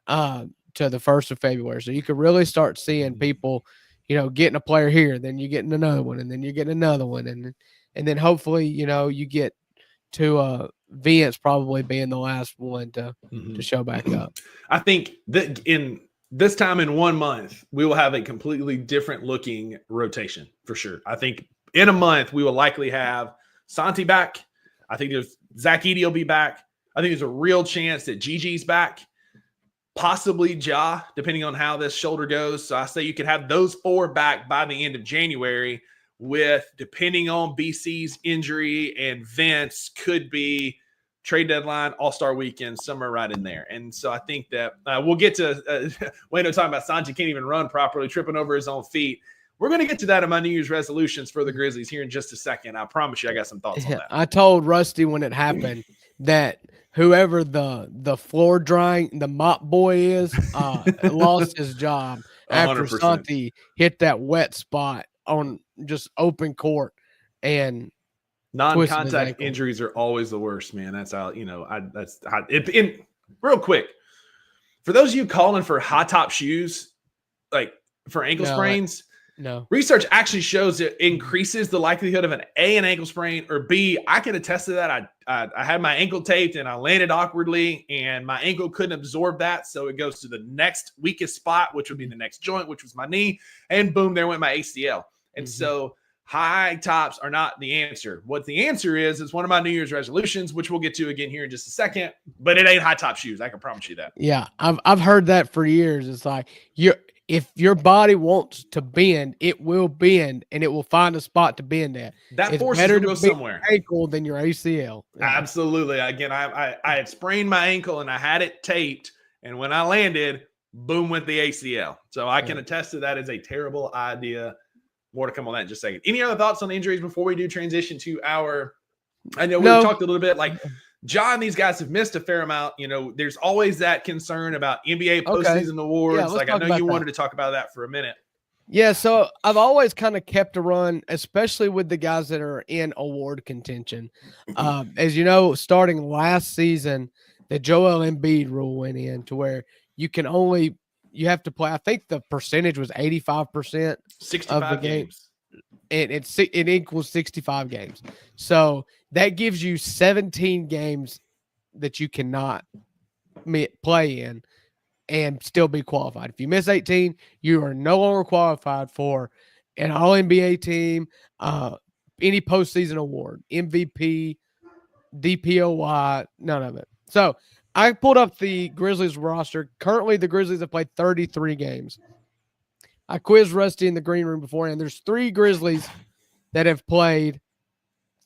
to the 1st of February. So you could really start seeing people, getting a player here, then you're getting another one, and then you're getting another one. And then hopefully, you get to Vince probably being the last one to show back up. I think that this time in 1 month, we will have a completely different looking rotation for sure. I think in a month, we will likely have Santi back. I think there's Zach Edey will be back. I think there's a real chance that Gigi's back, possibly Ja, depending on how this shoulder goes. So I say you could have those 4 back by the end of January with, depending on BC's injury and Vince, could be trade deadline, all-star weekend, somewhere right in there. And so I think that we'll get to Wayno talking about Santi can't even run properly, tripping over his own feet. We're going to get to that in my New Year's resolutions for the Grizzlies here in just a second. I promise you I got some thoughts on that. I told Rusty when it happened that whoever the floor drying, the mop boy is, lost his job after 100%. Santi hit that wet spot on just open court and non-contact injuries are always the worst, man. That's how, that's how real quick. For those of you calling for high top shoes, like for ankle sprains, no. Research actually shows it increases the likelihood of an ankle sprain, or B, I can attest to that. I had my ankle taped and I landed awkwardly and my ankle couldn't absorb that. So it goes to the next weakest spot, which would be the next joint, which was my knee. And boom, there went my ACL. And so high tops are not the answer. What the answer is one of my New Year's resolutions, which we'll get to again here in just a second, but it ain't high top shoes. I can promise you that. Yeah. I've heard that for years. It's like if your body wants to bend, it will bend and it will find a spot to bend at. That force is to go somewhere. Ankle than your ACL. Yeah. Absolutely. Again, I had sprained my ankle and I had it taped, and when I landed, boom, went the ACL. So I can attest to that is a terrible idea. More to come on that in just a second. Any other thoughts on the injuries before we do transition to our? I know we've talked a little bit, like John, these guys have missed a fair amount. There's always that concern about NBA postseason awards. Yeah, like I know you wanted to talk about that for a minute. Yeah, so I've always kind of kept a run, especially with the guys that are in award contention. As you know, starting last season, the Joel Embiid rule went in to where you have to play. I think the percentage was 85%, 65 of the games. And it equals 65 games. So that gives you 17 games that you cannot play in and still be qualified. If you miss 18, you are no longer qualified for an All-NBA team, any postseason award, MVP, DPOY, none of it. So I pulled up the Grizzlies roster. Currently, the Grizzlies have played 33 games. I quizzed Rusty in the green room beforehand. There's 3 Grizzlies that have played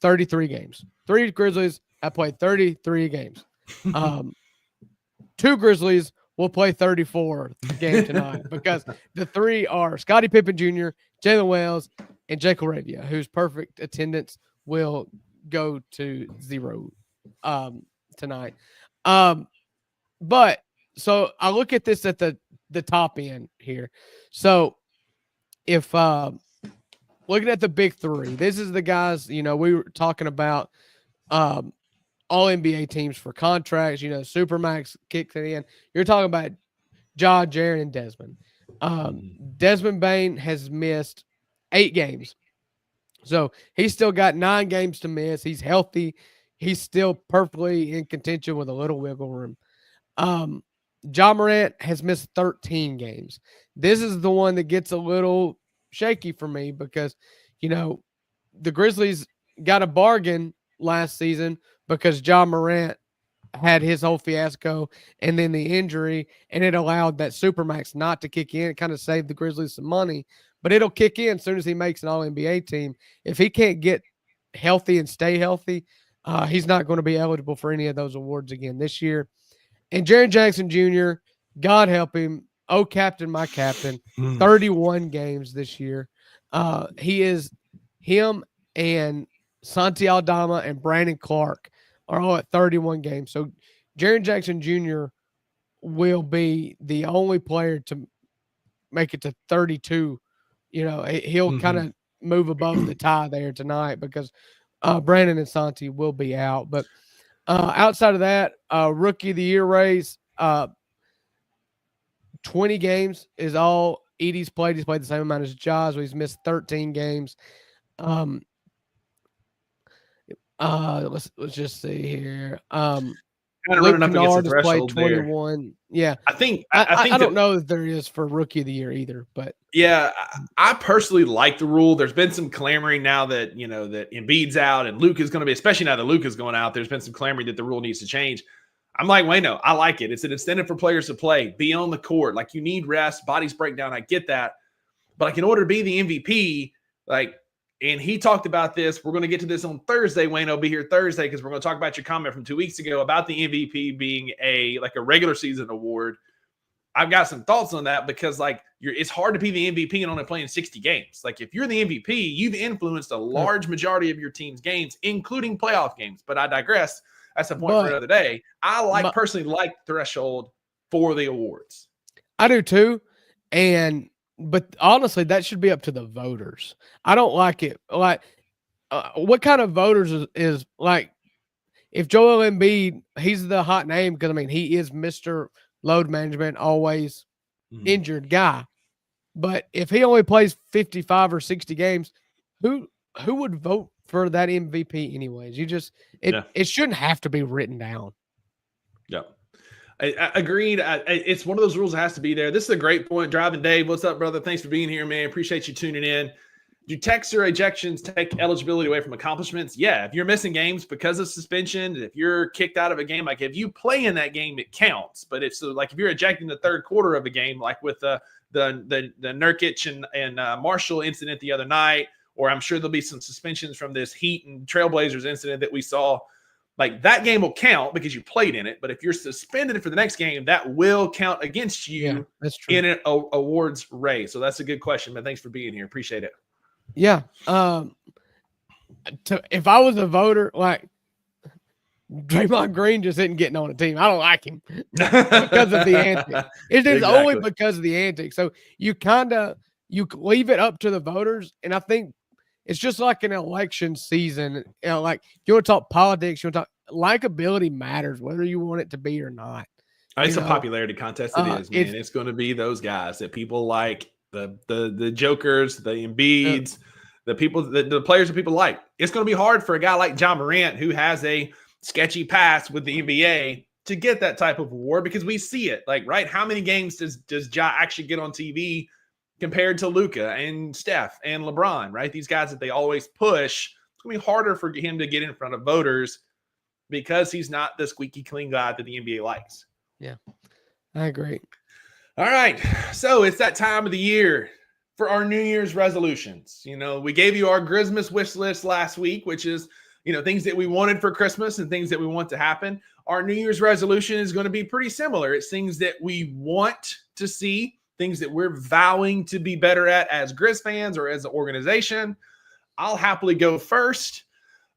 33 games. 3 Grizzlies have played 33 games. 2 Grizzlies will play 34 game tonight because the 3 are Scottie Pippen Jr., Jalen Wells, and Jake LaRavia, whose perfect attendance will go to 0 tonight. But so I look at this at the top end here. So if looking at the big 3, this is the guys, we were talking about all NBA teams for contracts, Supermax kicks it in. You're talking about Ja, Jaren, and Desmond. Desmond Bane has missed 8 games. So he's still got 9 games to miss. He's healthy. He's still perfectly in contention with a little wiggle room. Ja Morant has missed 13 games. This is the one that gets a little shaky for me because, the Grizzlies got a bargain last season because Ja Morant had his whole fiasco and then the injury, and it allowed that Supermax not to kick in. It kind of saved the Grizzlies some money, but it'll kick in as soon as he makes an All-NBA team. If he can't get healthy and stay healthy, he's not going to be eligible for any of those awards again this year. And Jaren Jackson Jr., God help him, oh, captain, my captain, 31 games this year. Him and Santi Aldama and Brandon Clark are all at 31 games. So Jaren Jackson Jr. will be the only player to make it to 32. He'll kind of move above the tie there tonight because Brandon and Santi will be out. But outside of that, rookie of the year race, 20 games is all Edey's played. He's played the same amount as Ja, so he's missed 13 games. Let's just see here. kind of Luke running up against the Kennard has played threshold there. 21. Yeah. I think I don't know if there is for Rookie of the Year either, but yeah, I personally like the rule. There's been some clamoring now that, that Embiid's out and Luke is going to be, especially now that Luke is going out, there's been some clamoring that the rule needs to change. I'm like, wait, no, I like it. It's an incentive for players to play, be on the court. Like, you need rest, bodies break down. I get that. But like, in order to be the MVP, and he talked about this, we're going to get to this on Thursday. Wayne will be here Thursday because we're going to talk about your comment from 2 weeks ago about the MVP being a regular season award. I've got some thoughts on that because it's hard to be the MVP and only playing 60 games. Like, if you're the MVP, you've influenced a large majority of your team's games, including playoff games. But I digress. That's a point for another day. I personally like threshold for the awards. I do too. But honestly, that should be up to the voters. I don't like it. Like, what kind of voters is like, if Joel Embiid, he's the hot name because, he is Mr. Load Management, always injured guy. But if he only plays 55 or 60 games, who would vote for that MVP anyways? It shouldn't have to be written down. Yeah. I agreed. It's one of those rules that has to be there. This is a great point. Driving Dave, what's up, brother? Thanks for being here, man. Appreciate you tuning in. Do texts or ejections take eligibility away from accomplishments? Yeah. If you're missing games because of suspension, if you're kicked out of a game, if you play in that game, it counts. But if you're ejecting the third quarter of a game, like with the Nurkic and Marshall incident the other night, or I'm sure there'll be some suspensions from this Heat and Trailblazers incident that we saw. That game will count because you played in it. But if you're suspended for the next game, that will count against you that's true. In an awards race. So that's a good question, man. Thanks for being here. Appreciate it. Yeah. If I was a voter, Draymond Green just isn't getting on the team. I don't like him because of the antics. It is only because of the antics. So you leave it up to the voters. And I think it's just like an election season. You want to talk politics, you want to talk likability matters, whether you want it to be or not. It's a popularity contest. It is, man. It's going to be those guys that people like, the jokers, the Embiids, the people, the players that people like. It's going to be hard for a guy like John Morant, who has a sketchy past with the NBA, to get that type of award because we see it. Right? How many games does Ja actually get on TV compared to Luka and Steph and LeBron, right? These guys that they always push. It's going to be harder for him to get in front of voters because he's not the squeaky clean guy that the NBA likes. Yeah, I agree. All right. So it's that time of the year for our New Year's resolutions. We gave you our Christmas wish list last week, which is, things that we wanted for Christmas and things that we want to happen. Our New Year's resolution is going to be pretty similar. It's things that we want to see, things that we're vowing to be better at as Grizz fans or as an organization. I'll happily go first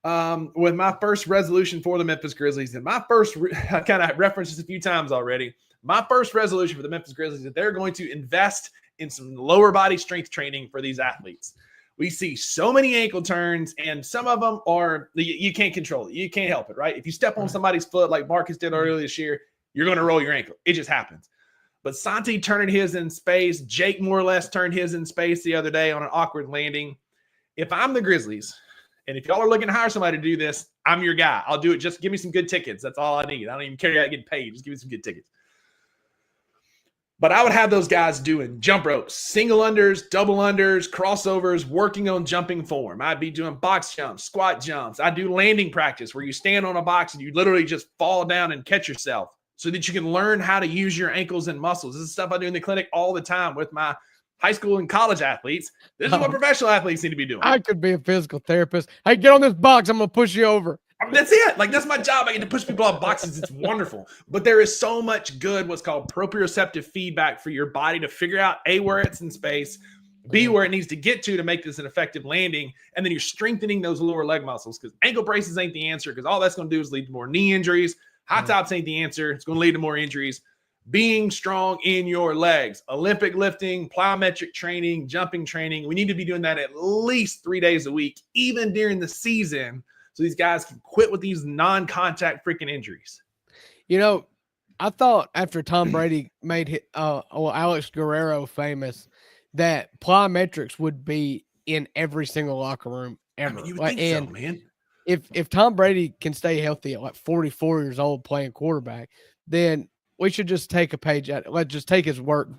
with my first resolution for the Memphis Grizzlies. And my first, I kind of referenced this a few times already. My first resolution for the Memphis Grizzlies is that they're going to invest in some lower body strength training for these athletes. We see so many ankle turns, and some of them are, you can't control it. You can't help it, right? If you step on somebody's foot like Marcus did earlier this year, you're going to roll your ankle. It just happens. But Santi turning his in space, Jake more or less turned his in space the other day on an awkward landing. If I'm the Grizzlies, and if y'all are looking to hire somebody to do this, I'm your guy. I'll do it. Just give me some good tickets. That's all I need. I don't even care about getting paid. Just give me some good tickets. But I would have those guys doing jump ropes, single unders, double unders, crossovers, working on jumping form. I'd be doing box jumps, squat jumps. I do landing practice where you stand on a box and you literally just fall down and catch yourself so that you can learn how to use your ankles and muscles. This is stuff I do in the clinic all the time with my high school and college athletes. This is what professional athletes need to be doing. I could be a physical therapist. Hey, get on this box. I'm going to push you over. That's it. That's my job. I get to push people off boxes. It's wonderful. But there is so much good, what's called proprioceptive feedback for your body to figure out A, where it's in space, B, where it needs to get to make this an effective landing. And then you're strengthening those lower leg muscles because ankle braces ain't the answer because all that's going to do is lead to more knee injuries. High tops ain't the answer. It's going to lead to more injuries. Being strong in your legs, Olympic lifting, plyometric training, jumping training. We need to be doing that at least 3 days a week, even during the season. So these guys can quit with these non-contact freaking injuries. I thought after Tom Brady made Alex Guerrero famous that plyometrics would be in every single locker room ever. You would think so, man. if Tom Brady can stay healthy at like 44 years old playing quarterback, then we should just take a page out. Let's just take his word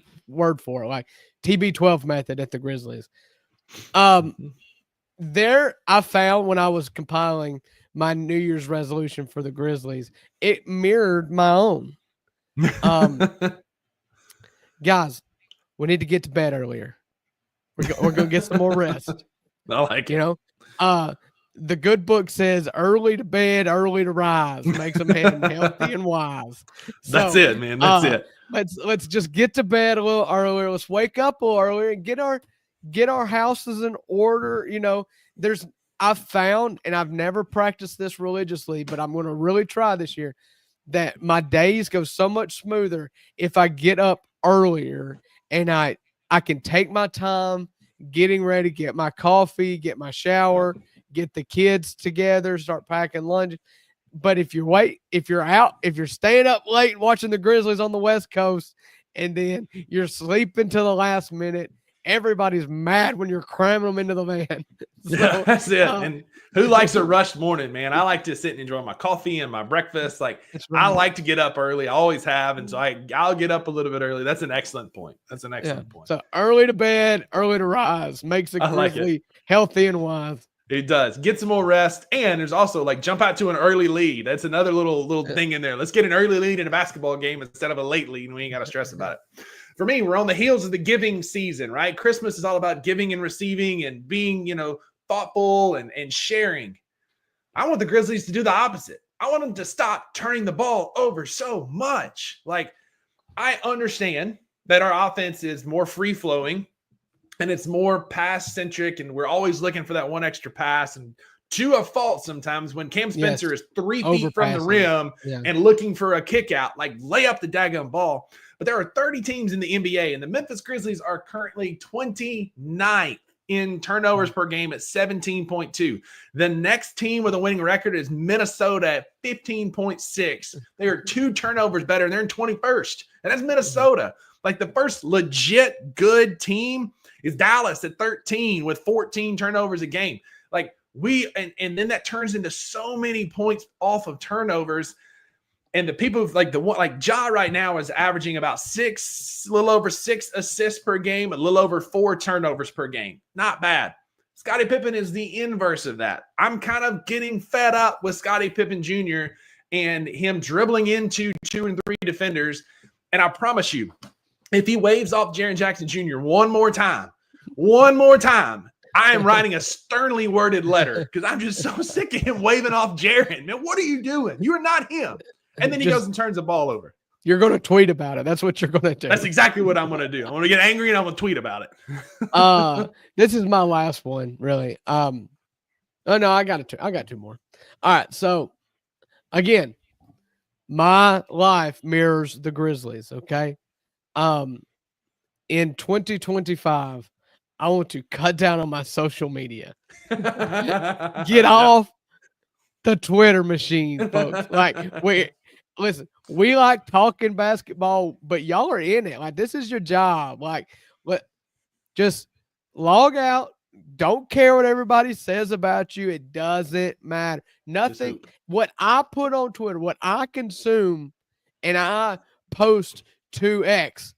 for it, like TB12 method at the Grizzlies. There, I found when I was compiling my New Year's resolution for the Grizzlies, it mirrored my own. Guys, we need to get to bed earlier. We're gonna get some more rest. I like it. You know, the good book says early to bed, early to rise makes a man healthy and wise. That's it, man. That's it. Let's just get to bed a little earlier. Let's wake up a little earlier and get our houses in order. You know, I've found, and I've never practiced this religiously, but I'm going to really try this year, that my days go so much smoother if I get up earlier and I can take my time getting ready, get my coffee, get my shower, get the kids together, start packing lunch. But if you're staying up late and watching the Grizzlies on the West Coast and then you're sleeping to the last minute, everybody's mad when you're cramming them into the van. So, yeah, that's it. And who likes a rushed morning, man? I like to sit and enjoy my coffee and my breakfast. Like, I like to get up early. I always have. And so I'll get up a little bit early. That's an excellent point. Point. So early to bed, early to rise makes a Grizzly healthy and wise. It does. Get some more rest. And there's also like jump out to an early lead. That's another little thing in there. Let's get an early lead in a basketball game instead of a late lead, and we ain't got to stress about it. For me, we're on the heels of the giving season, right? Christmas is all about giving and receiving and being, thoughtful and sharing. I want the Grizzlies to do the opposite. I want them to stop turning the ball over so much. Like, I understand that our offense is more free-flowing and it's more pass-centric, and we're always looking for that one extra pass, and to a fault sometimes when Cam Spencer is 3 feet from the rim and looking for a kick out, like lay up the daggone ball. But there are 30 teams in the NBA, and the Memphis Grizzlies are currently 29th in turnovers per game at 17.2. The next team with a winning record is Minnesota at 15.6. They are 2 turnovers better, and they're in 21st. And that's Minnesota. Like, the first legit good team is Dallas at 13 with 14 turnovers a game. Like, and then that turns into so many points off of turnovers. And the people like Ja right now is averaging about a little over 6 assists per game, a little over 4 turnovers per game. Not bad. Scottie Pippen is the inverse of that. I'm kind of getting fed up with Scottie Pippen Jr. and him dribbling into 2 and 3 defenders. And I promise you, if he waves off Jaren Jackson Jr. one more time, I am writing a sternly worded letter because I'm just so sick of him waving off Jaren. Man, what are you doing? You're not him. And then he goes and turns the ball over. You're going to tweet about it. That's what you're going to do. That's exactly what I'm going to do. I'm going to get angry and I'm going to tweet about it. This is my last one, really. Oh no, I got 2 more. All right. So again, my life mirrors the Grizzlies. Okay. In 2025, I want to cut down on my social media. Get off the Twitter machine, folks. Like, we like talking basketball, but y'all are in it. Like, this is your job. Like, just log out. Don't care what everybody says about you. It doesn't matter. Nothing. What I put on Twitter, what I consume, and I post to X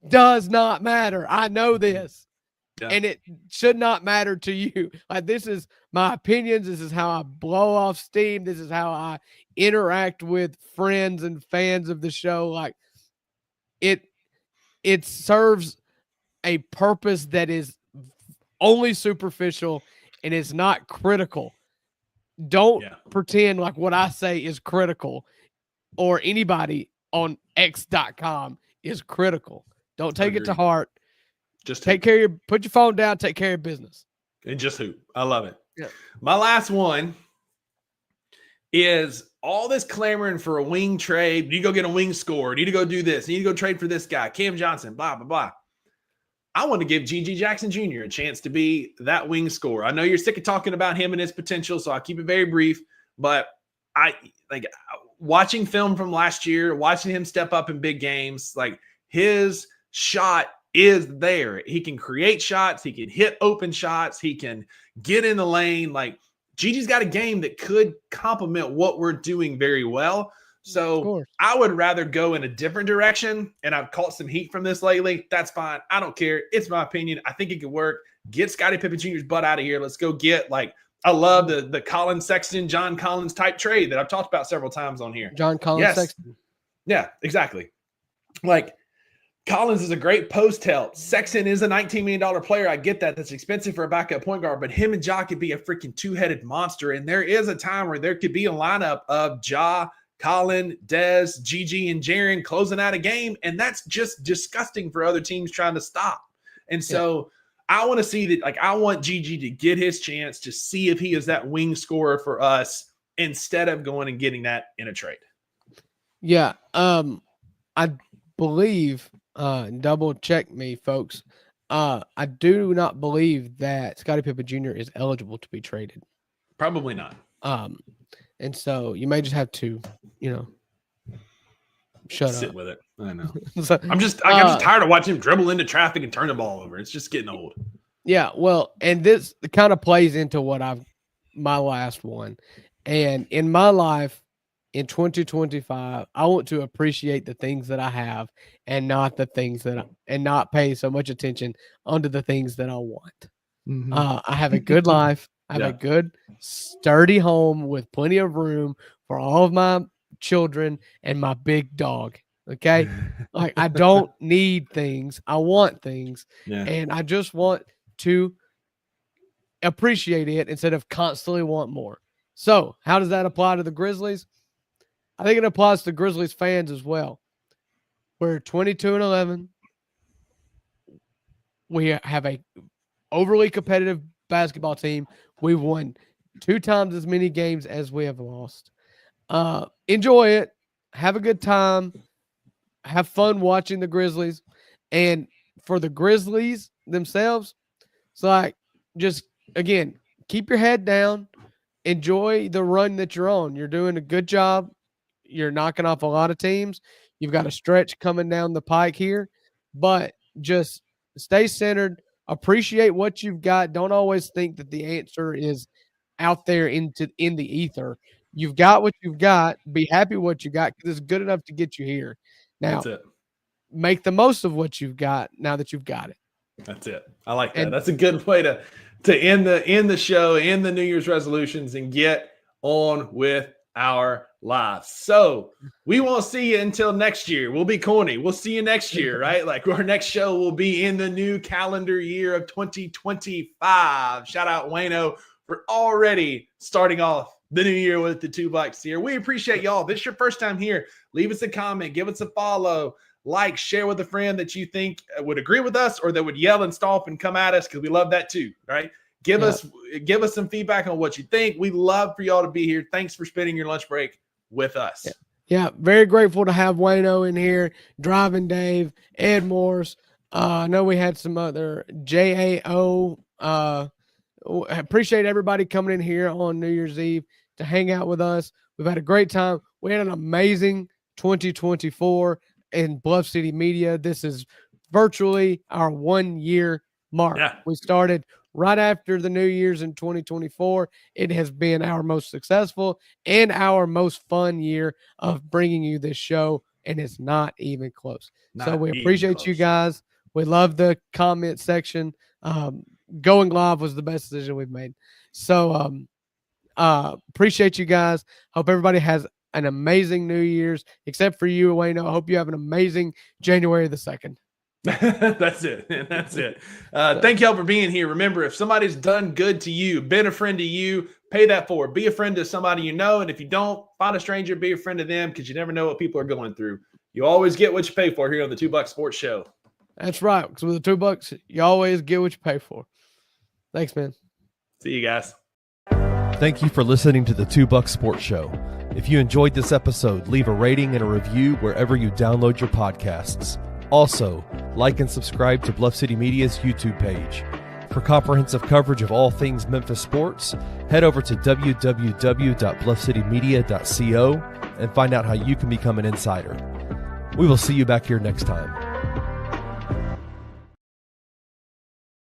does not matter. I know this. Yeah. And it should not matter to you. Like, this is my opinions. This is how I blow off steam. This is how I interact with friends and fans of the show. Like, it serves a purpose that is only superficial and is not critical. Don't pretend like what I say is critical, or anybody on X.com is critical. Don't take it to heart. Just put your phone down, take care of business. And just hoop. I love it. Yeah. My last one is all this clamoring for a wing trade. You need to go get a wing score. You need to go do this. You need to go trade for this guy, Cam Johnson, blah, blah, blah. I want to give G.G. Jackson Jr. a chance to be that wing scorer. I know you're sick of talking about him and his potential, so I'll keep it very brief. But I like watching film from last year, watching him step up in big games, like his shot is there. He can create shots. He can hit open shots. He can get in the lane. Like, Gigi's got a game that could complement what we're doing very well. So I would rather go in a different direction, and I've caught some heat from this lately. That's fine. I don't care. It's my opinion. I think it could work. Get Scottie Pippen Jr.'s butt out of here. Let's go get, like, I love the Colin Sexton, John Collins type trade that I've talked about several times on here. John Collins Sexton. Yeah, exactly. Like, Collins is a great post help. Sexton is a $19 million player. I get that. That's expensive for a backup point guard, but him and Ja could be a freaking two-headed monster. And there is a time where there could be a lineup of Ja, Colin, Dez, Gigi, and Jaren closing out a game, and that's just disgusting for other teams trying to stop. And so I want to see that. Like, I want Gigi to get his chance to see if he is that wing scorer for us instead of going and getting that in a trade. Yeah, I believe. Double check me, folks. I do not believe that Scottie Pippen Jr. is eligible to be traded. Probably not. And so you may just have to, sit with it. I know. So, I'm just tired of watching him dribble into traffic and turn the ball over. It's just getting old. Yeah, well, and this kind of plays into what my last one. And in my life, in 2025, I want to appreciate the things that I have and not the things and not pay so much attention onto the things that I want. Mm-hmm. I have a good life. I have a good, sturdy home with plenty of room for all of my children and my big dog. Okay. Like, I don't need things. I want things. Yeah. And I just want to appreciate it instead of constantly want more. So how does that apply to the Grizzlies? I think it applies to Grizzlies fans as well. We're 22-11. We have a overly competitive basketball team. We've won 2 times as many games as we have lost. Enjoy it. Have a good time. Have fun watching the Grizzlies. And for the Grizzlies themselves, it's like, just, again, keep your head down. Enjoy the run that you're on. You're doing a good job. You're knocking off a lot of teams. You've got a stretch coming down the pike here, but just stay centered. Appreciate what you've got. Don't always think that the answer is out there in the ether. You've got what you've got. Be happy with what you got, because it's good enough to get you here. Now, make the most of what you've got now that you've got it. That's it. I like that. That's a good way to end the show, end the New Year's resolutions, and get on with our lives. So we won't see you until next year. We'll be corny. We'll see you next year, right? Like, our next show will be in the new calendar year of 2025. Shout out Wayno for already starting off the new year with the 2 Bucks here. We appreciate y'all. If this is your first time here, leave us a comment, give us a follow, like, share with a friend that you think would agree with us or that would yell and stomp and come at us, because we love that too, right? Give us some feedback on what you think. We love for y'all to be here. Thanks for spending your lunch break with us. Yeah, very grateful to have Wayno in here, Driving Dave, Ed Morse. I know we had some other JAO. Appreciate everybody coming in here on New Year's Eve to hang out with us. We've had a great time. We had an amazing 2024 in Bluff City Media. This is virtually our 1-year mark. Yeah. We started right after the New Year's in 2024. It has been our most successful and our most fun year of bringing you this show, and it's not even close. So we appreciate you guys. We love the comment section. Going live was the best decision we've made. So appreciate you guys. Hope everybody has an amazing New Year's, except for you, Wayno. I hope you have an amazing January the 2nd. That's it. That's it. Thank y'all for being here. Remember, if somebody's done good to you, been a friend to you, pay that forward. Be a friend to somebody you know. And if you don't, find a stranger, be a friend to them, because you never know what people are going through. You always get what you pay for here on the 2 Bucks Sports Show. That's right. Because with the $2, you always get what you pay for. Thanks, man. See you guys. Thank you for listening to the 2 Bucks Sports Show. If you enjoyed this episode, leave a rating and a review wherever you download your podcasts. Also, like and subscribe to Bluff City Media's YouTube page. For comprehensive coverage of all things Memphis sports, head over to www.bluffcitymedia.co and find out how you can become an insider. We will see you back here next time.